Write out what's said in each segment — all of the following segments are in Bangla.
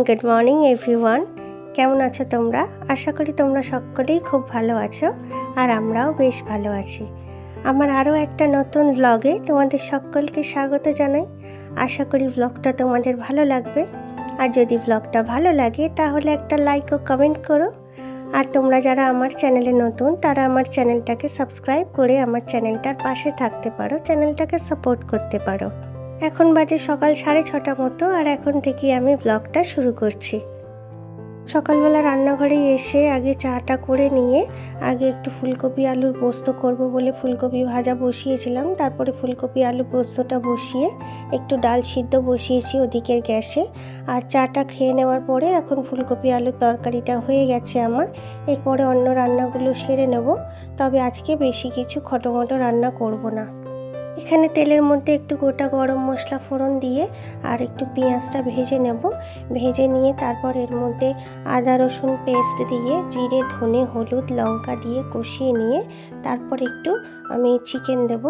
Good morning everyone. কেমন আছো তোমরা? আশা করি তোমরা সকলেই খুব ভালো আছো, আর আমরাও বেশ ভালো আছি। আমার আরও একটা নতুন ব্লগে তোমাদের সকলকে স্বাগত জানাই। আশা করি ব্লগটা তোমাদের ভালো লাগবে, আর যদি ব্লগটা ভালো লাগে তাহলে একটা লাইক ও কমেন্ট করো। আর তোমরা যারা আমার চ্যানেলে নতুন তারা আমার চ্যানেলটাকে সাবস্ক্রাইব করে আমার চ্যানেলটার পাশে থাকতে পারো, চ্যানেলটাকে সাপোর্ট করতে পারো। এখন বাজে সকাল 6:30 মতো, আর এখন থেকে আমি ব্লগটা শুরু করছি। সকালবেলা রান্নাঘরে এসে আগে চাটা করে নিয়ে আগে একটু ফুলকপি আলুর পোস্ত করব বলে ফুলকপি ভাজা বসিয়েছিলাম। তারপরে ফুলকপি আলু পোস্তটা বসিয়ে একটু ডাল সিদ্ধ বসিয়েছি ওদিকের গ্যাসে। আর চাটা খেয়ে নেওয়ার পরে এখন ফুলকপি আলুর তরকারিটা হয়ে গেছে আমার। এরপরে অন্য রান্নাগুলো সেরে নেব, তবে আজকে বেশি কিছু খটোমটো রান্না করব না। এখানে তেলের মধ্যে একটু গোটা গরম মশলা ফোড়ন দিয়ে আর একটু পেঁয়াজটা ভেজে নেব। ভেজে নিয়ে তারপর এর মধ্যে আদা রসুন পেস্ট দিয়ে জিরে ধনে হলুদ লঙ্কা দিয়ে কষিয়ে নিয়ে তারপর একটু আমি চিকেন দেব।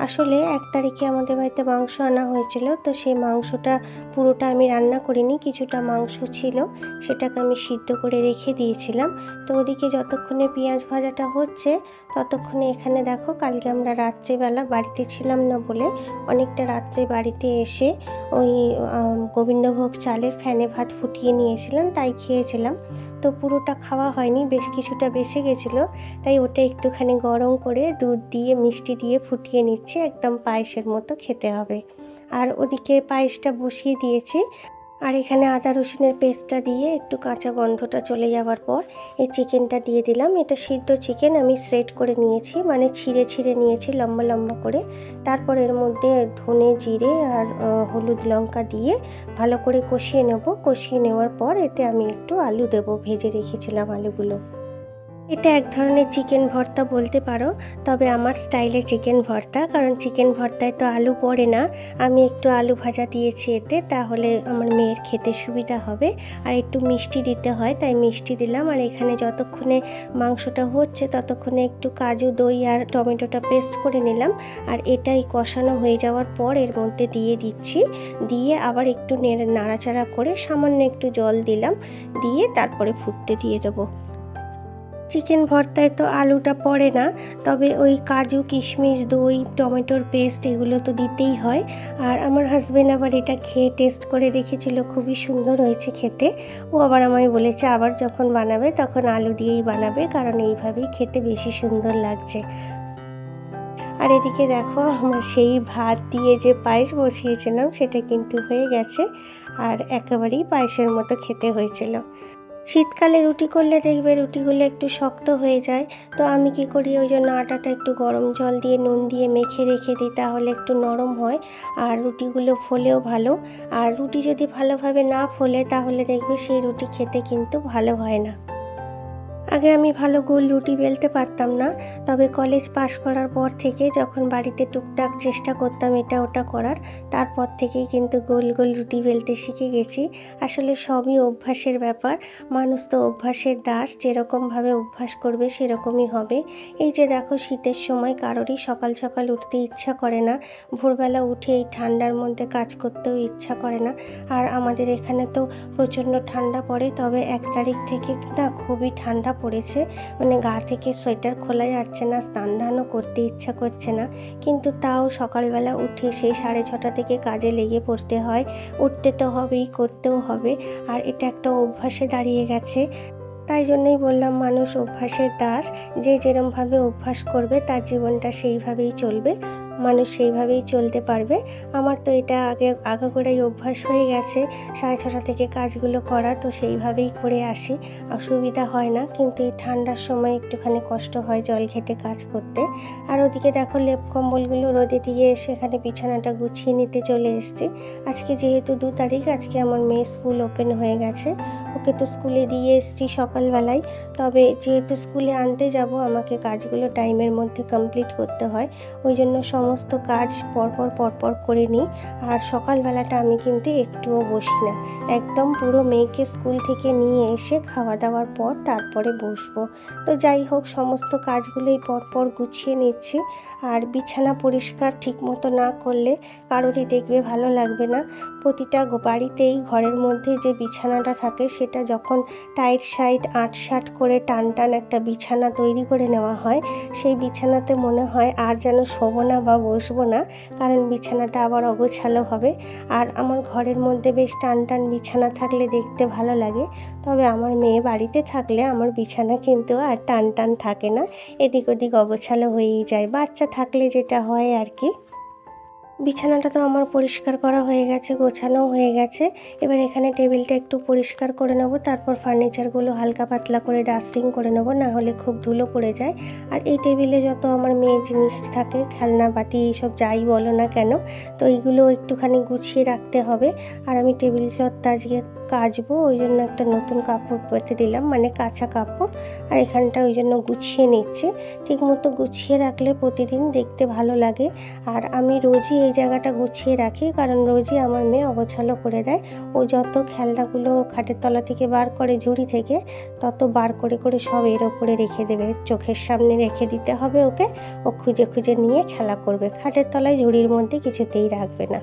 আসলে 1 তারিখে আমাদের বাড়িতে মাংস আনা হয়েছিল, তো সেই মাংসটা পুরোটা আমি রান্না করিনি, কিছুটা মাংস ছিল সেটাকে আমি সিদ্ধ করে রেখে দিয়েছিলাম। তো ওদিকে যতক্ষণে পেঁয়াজ ভাজাটা হচ্ছে ততক্ষণে এখানে দেখো, কালকে আমরা রাত্রেবেলা বাড়িতে ছিলাম না বলে অনেকটা রাত্রে বাড়িতে এসে ওই গোবিন্দভোগ চালের ফ্যানে ভাত ফুটিয়ে নিয়েছিলাম, তাই খেয়েছিলাম। তো পুরোটা খাওয়া হয়নি, বেশ কিছুটা বেঁচে গেছিলো, তাই ওটা একটুখানি গরম করে দুধ দিয়ে মিষ্টি দিয়ে ফুটিয়ে নিচ্ছি, একদম পায়েসের মতো খেতে হবে। আর ওদিকে পায়েসটা বসিয়ে দিয়েছি। আর এখানে আদা রসুনের পেস্টটা দিয়ে একটু কাঁচা গন্ধটা চলে যাওয়ার পর এই চিকেনটা দিয়ে দিলাম। এটা সিদ্ধ চিকেন আমি শ্রেড করে নিয়েছি, মানে ছিঁড়ে নিয়েছি লম্বা লম্বা করে। তারপর এর মধ্যে ধনে জিরে আর হলুদ লঙ্কা দিয়ে ভালো করে কষিয়ে নেব। কষিয়ে নেওয়ার পর এতে আমি একটু আলু দেব, ভেজে রেখেছিলাম আলুগুলো। এটা এক ধরনের চিকেন ভর্তা বলতে পারো, তবে আমার স্টাইলে চিকেন ভর্তা, কারণ চিকেন ভর্তায় তো আলু পড়ে না। আমি একটু আলু ভাজা দিয়েছি এতে, তাহলে আমার মেয়ের খেতে সুবিধা হবে। আর একটু মিষ্টি দিতে হয়, তাই মিষ্টি দিলাম। আর এখানে যতক্ষণে মাংসটা হচ্ছে ততক্ষণে একটু কাজু দই আর টমেটোটা পেস্ট করে নিলাম। আর এটাই কষানো হয়ে যাওয়ার পর এর মধ্যে দিয়ে দিচ্ছি, দিয়ে আবার একটু নাড়াচাড়া করে সামান্য একটু জল দিলাম, দিয়ে তারপরে ফুটতে দিয়ে দেবো। চিকেন ভর্তায় তো আলুটা পড়ে না, তবে ওই কাজু কিশমিশ দই টমেটোর পেস্ট এগুলো তো দিতেই হয়। আর আমার হাজব্যান্ড আবার এটা খেয়ে টেস্ট করে দেখেছিল, খুবই সুন্দর হয়েছে খেতে। ও আবার আমায় বলেছে আবার যখন বানাবে তখন আলু দিয়েই বানাবে, কারণ এইভাবেই খেতে বেশি সুন্দর লাগছে। আর এদিকে দেখো, আমার সেই ভাত দিয়ে যে পায়েস বসিয়েছিলাম সেটা কিন্তু হয়ে গেছে, আর একেবারেই পায়েসের মতো খেতে হয়েছিল। শীতকালে রুটি করলে দেখবে রুটিগুলো একটু শক্ত হয়ে যায়, তো আমি কি করি, ওই জন্য আটাটা একটু গরম জল দিয়ে নুন দিয়ে মেখে রেখে দিই, তাহলে একটু নরম হয় আর রুটিগুলো ফোলেও ভালো। আর রুটি যদি ভালোভাবে না ফোলে তাহলে দেখবে সেই রুটি খেতে কিন্তু ভালো হয় না। আগে আমি ভালো গোল রুটি বেলতে পারতাম না, তবে কলেজ পাশ করার পর থেকে যখন বাড়িতে টুকটাক চেষ্টা করতাম এটা ওটা করার, তারপর থেকেই কিন্তু গোল গোল রুটি বেলতে শিখে গেছি। আসলে সবই অভ্যাসের ব্যাপার, মানুষ তো অভ্যাসের দাস, যেরকমভাবে অভ্যাস করবে সেরকমই হবে। এই যে দেখো, শীতের সময় কারোরই সকাল সকাল উঠতে ইচ্ছা করে না, ভোরবেলা উঠে এই ঠান্ডার মধ্যে কাজ করতেও ইচ্ছা করে না। আর আমাদের এখানে তো প্রচণ্ড ঠান্ডা পড়ে, তবে 1 তারিখ থেকে না খুবই ঠান্ডা পড়েছে, মানে গা থেকে সোয়েটার খোলা যাচ্ছে না, স্নান ধানও করতে ইচ্ছা করছে না। কিন্তু তাও সকালবেলা উঠে সেই 6:30 থেকে কাজে লেগে পড়তে হয়। উঠতে তো হবেই, করতেও হবে, আর এটা একটা অভ্যাসে দাঁড়িয়ে গেছে। তাই জন্যই বললাম, মানুষ অভ্যাসের দাস, যে যেরমভাবে অভ্যাস করবে তার জীবনটা সেইভাবেই চলবে, মানুষ সেইভাবেই চলতে পারবে। আমার তো এটা আগাগোড়াই অভ্যাস হয়ে গেছে 6:30 থেকে কাজগুলো করা, তো সেইভাবেই করে আসি, অসুবিধা হয় না। কিন্তু এই ঠান্ডার সময় একটুখানি কষ্ট হয় জল ঘেঁটে কাজ করতে। আর ওদিকে দেখো, লেপ কম্বলগুলো রোদে দিয়ে এসে এখানে বিছানাটা গুছিয়ে নিতে চলে এসেছি। আজকে যেহেতু 2 তারিখ, আজকে আমার মেয়ের স্কুল ওপেন হয়ে গেছে, ওকে তো স্কুলে দিয়ে এসেছি সকালবেলায়। তবে যেহেতু স্কুলে আনতে যাব, আমাকে কাজগুলো টাইমের মধ্যে কমপ্লিট করতে হয়, ওই জন্য সমস্ত কাজ পরপর করে নিই। আর সকালবেলাটা আমি কিন্তু একটুও বসি না, একদম পুরো মেয়েকে স্কুল থেকে নিয়ে এসে খাওয়া দাওয়ার পর তারপরে বসবো। তো যাই হোক, সমস্ত কাজগুলোই পরপর গুছিয়ে নিচ্ছি। আর বিছানা পরিষ্কার ঠিকমতো না করলে কারোরই দেখবে ভালো লাগবে না। প্রতিটা বাড়িতেই ঘরের মধ্যে যে বিছানাটা থাকে সেটা যখন টাইট সাইড আটসাট করে টান টান একটা বিছানা তৈরি করে নেওয়া হয়, সেই বিছানাতে মনে হয় আর যেন শোবো না বা বসবো না, কারণ বিছানাটা আবার অগোছালো হবে। আর আমার ঘরের মধ্যে বেশ টান টান বিছানা থাকলে দেখতে ভালো লাগে। তবে আমার মেয়ে বাড়িতে থাকলে আমার বিছানা কিন্তু আর টান টান থাকে না, এদিক ওদিক অগোছালো হয়েই যায়, বাচ্চা থাকলে যেটা হয় আর কি। বিছানাটা তো আমার পরিষ্কার করা হয়ে গেছে, গোছানো হয়ে গেছে। এবার এখানে টেবিলটা একটু পরিষ্কার করে নেব, তারপর ফার্নিচারগুলো হালকা পাতলা করে ডাস্টিং করে নেব, না হলে খুব ধুলো পড়ে যায়। আর এই টেবিলে যত আমার মেয়ের জিনিস থাকে, খেলনা বাটি এইসব যাই বলো না কেন, তো এইগুলো একটুখানি গুছিয়ে রাখতে হবে। আর আমি টেবিল ক্লথটা আজকে কাচবো, ওই জন্য একটা নতুন কাপড় পেতে দিলাম, মানে কাঁচা কাপড়। আর এখানটা ওই জন্য গুছিয়ে নিচ্ছি। ঠিকমতো গুছিয়ে রাখলে প্রতিদিন দেখতে ভালো লাগে। আর আমি রোজই এই জায়গাটা গুছিয়ে রাখি, কারণ রোজই আমার মেয়ে অগোছালো করে দেয়। ও যত খেলনাগুলো খাটের তলা থেকে বার করে ঝুড়ি থেকে, তত বার করে করে সব এর ওপরে রেখে দেবে, চোখের সামনে রেখে দিতে হবে ওকে। ও খুঁজে খুঁজে নিয়ে খেলা করবে, খাটের তলায় ঝুড়ির মধ্যে কিছুতেই রাখবে না।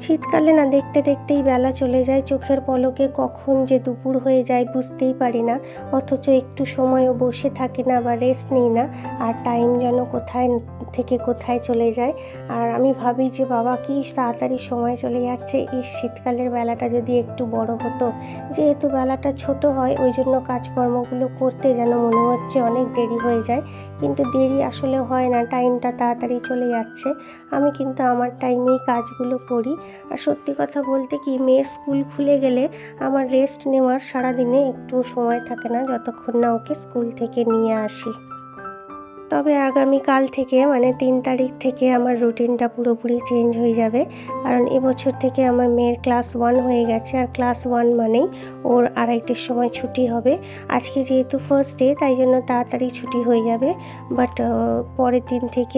শীতকালে না দেখতে দেখতেই বেলা চলে যায়, চোখের পলকে কখন যে দুপুর হয়ে যায় বুঝতেই পারি না। অথচ একটু সময়ও বসে থাকি না বা রেস্ট নিই না, আর টাইম যেন কোথায় থেকে কোথায় চলে যায়। আর আমি ভাবি যে বাবা কি তাড়াতাড়ি সময় চলে যাচ্ছে, এই শীতকালের বেলাটা যদি একটু বড় হতো। যেহেতু বেলাটা ছোট হয়, ওই জন্য কাজকর্মগুলো করতে যেন মনে হচ্ছে অনেক দেরি হয়ে যায়, কিন্তু দেরি আসলে হয় না, টাইমটা তাড়াতাড়ি চলে যাচ্ছে। আমি কিন্তু আমার টাইমেই কাজগুলো করি। আর সত্যি কথা বলতে কি, মেয়ের স্কুল খুলে গেলে আমার রেস্ট নেওয়ার সারাদিনে একটু সময় থাকে না, যতক্ষণ না ওকে স্কুল থেকে নিয়ে আসি। তবে আগামীকাল থেকে মানে 3 তারিখ থেকে আমার রুটিনটা পুরোপুরি চেঞ্জ হয়ে যাবে, কারণ এবছর থেকে আমার মেয়ের ক্লাস 1 হয়ে গেছে। আর ক্লাস 1 মানেই ওর 2:30-র সময় ছুটি হবে। আজকে যেহেতু ফার্স্ট ডে, তাই জন্য তাড়াতাড়ি ছুটি হয়ে যাবে, বাট পরের দিন থেকে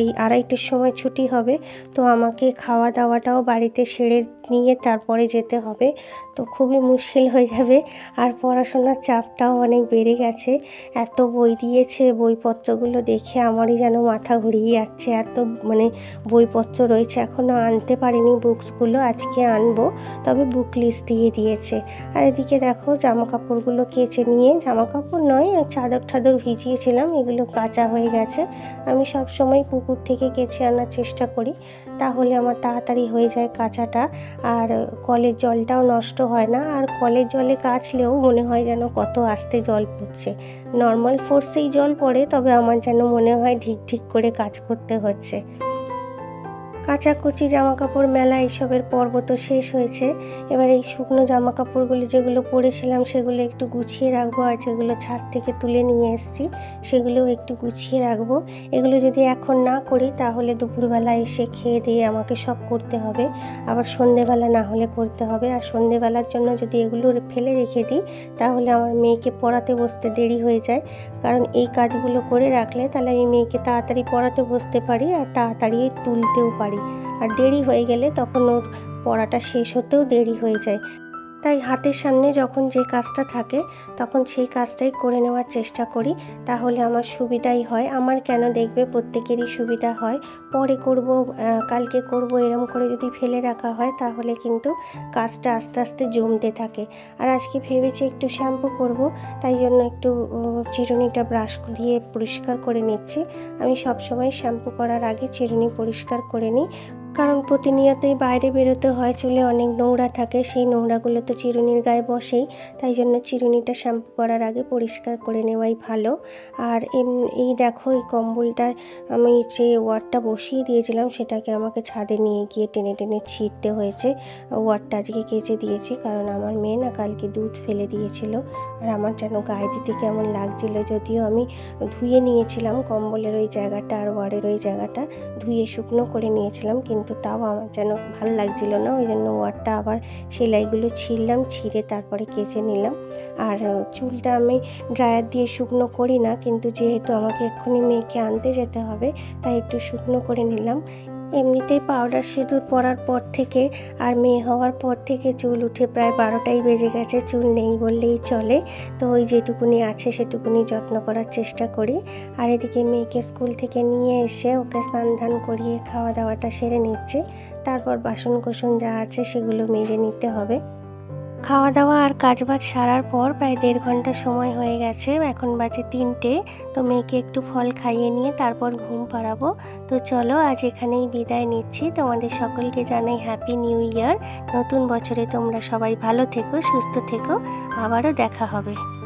এই 2:30-র সময় ছুটি হবে। তো আমাকে খাওয়া দাওয়াটাও বাড়িতে সেরে নিয়ে তারপরে যেতে হবে, তো খুবই মুশকিল হয়ে যাবে। আর পড়াশোনার চাপটাও অনেক বেড়ে গেছে, এত বই দিয়েছে, বইপত্রগুলো দেখে আমারই যেন মাথা ঘুরিয়ে যাচ্ছে। এত মানে বইপত্র রয়েছে, এখনও আনতে পারিনি বুকসগুলো, আজকে আনবো। তবে বুক লিস্ট দিয়ে দিয়েছে। আর এদিকে দেখো জামা কাপড়গুলো কেচে নিয়ে, জামা কাপড় নয়, চাদর ঠাদর ভিজিয়েছিলাম, এগুলো কাচা হয়ে গেছে। আমি সব সময় পুকুর থেকে কেচে আনার চেষ্টা করি, তাহলে আমার তাড়াতাড়ি হয়ে যায় কাচাটা, আর কলের জলটাও নষ্ট হয় না। আর কলের জলে কাচলেও মনে হয় যেন কত আস্তে জল পড়ছে, নর্মাল ফোর্সেই জল পড়ে, তবে আমার যেন মনে হয় ঢিক ঢিক করে কাজ করতে হচ্ছে। কাচাকুচি জামাকাপড় মেলা এইসবের পর্ব তো শেষ হয়েছে। এবার এই শুকনো জামাকাপড়গুলো যেগুলো পরেছিলাম সেগুলো একটু গুছিয়ে রাখবো, আর যেগুলো ছাদ থেকে তুলে নিয়ে এসেছি সেগুলোও একটু গুছিয়ে রাখবো। এগুলো যদি এখন না করি তাহলে দুপুরবেলা এসে খেয়ে দিয়ে আমাকে সব করতে হবে, আবার সন্ধেবেলা না হলে করতে হবে। আর সন্ধেবেলার জন্য যদি এগুলো ফেলে রেখে দিই তাহলে আমার মেয়েকে পড়াতে বসতে দেরি হয়ে যায়, কারণ এই কাজগুলো করে রাখলে তাহলে আমি মেয়েকে তাড়াতাড়ি পড়াতে বসতে পারি আর তাড়াতাড়ি তুলতেও পারি। আর দেরি হয়ে গেলে তখন ওর পড়াটা শেষ হতেও দেরি হয়ে যায়। তাই হাতের সামনে যখন যে কাজটা থাকে তখন সেই কাজটাই করে নেওয়ার চেষ্টা করি, তাহলে আমার সুবিধাই হয়। আমার কেন, দেখবে প্রত্যেকেরই সুবিধা হয়। পরে করব, কালকে করব, এরম করে যদি ফেলে রাখা হয় তাহলে কিন্তু কাজটা আস্তে আস্তে জমতে থাকে। আর আজকে ভেবেছি একটু শ্যাম্পু করব, তাই জন্য একটু চিরুনিটা ব্রাশ দিয়ে পরিষ্কার করে নিচ্ছি। আমি সবসময় শ্যাম্পু করার আগে চিরুনি পরিষ্কার করে নিই, কারণ প্রতিনিয়তই বাইরে বেরোতে হয়, চুলে অনেক নোংরা থাকে, সেই নোংরাগুলো তো চিরুনির গায়ে বসেই, তাই জন্য চিরুনিটা শ্যাম্পু করার আগে পরিষ্কার করে নেওয়াই ভালো। আর এই দেখো, এই কম্বলটা আমি যে ওয়ারটা বসিয়ে দিয়েছিলাম সেটাকে আমাকে ছাদে নিয়ে গিয়ে টেনে টেনে ছিঁড়তে হয়েছে। ওয়ারটা আজকে কেচে দিয়েছি, কারণ আমার মেয়ে না কালকে দুধ ফেলে দিয়েছিল, আর আমার যেন গায়ে দিতে কেমন লাগছিল। যদিও আমি ধুয়ে নিয়েছিলাম কম্বলের ওই জায়গাটা আর ওয়ারের ওই জায়গাটা ধুয়ে শুকনো করে নিয়েছিলাম, কিন্তু তাও আমার যেন ভালো লাগছিল না, ওই জন্য ওয়ারটা আবার সেলাইগুলো ছিঁড়লাম, ছিঁড়ে তারপরে কেচে নিলাম। আর চুলটা আমি ড্রায়ার দিয়ে শুকনো করি না, কিন্তু যেহেতু আমাকে এক্ষুনি মেয়েকে আনতে যেতে হবে তাই একটু শুকনো করে নিলাম। এমনিতেই পাউডার সিঁদুর পরার পর থেকে আর মেয়ে হওয়ার পর থেকে চুল উঠে প্রায় 12টাই বেজে গেছে। চুল নেই বললেই চলে। তো ওই যেটুকুনি আছে সেটুকুনি যত্ন করার চেষ্টা করি। আর এদিকে মেয়েকে স্কুল থেকে নিয়ে এসে ওকে স্নান ধান করিয়ে খাওয়া দাওয়াটা সেরে নিচ্ছি। তারপর বাসন কোসন যা আছে সেগুলো মেজে নিতে হবে। খাওয়া দাওয়া আর কাজবাজ সারার পর প্রায় 1.5 ঘন্টা সময় হয়ে গেছে। এখন বাজে 3টে। তো মেয়েকে একটু ফল খাইয়ে নিয়ে তারপর ঘুম পাড়াবো। তো চলো আজ এখানেই বিদায় নিচ্ছি। তোমাদের সকলকে জানাই হ্যাপি নিউ ইয়ার। নতুন বছরে তোমরা সবাই ভালো থেকো, সুস্থ থেকো। আবারও দেখা হবে।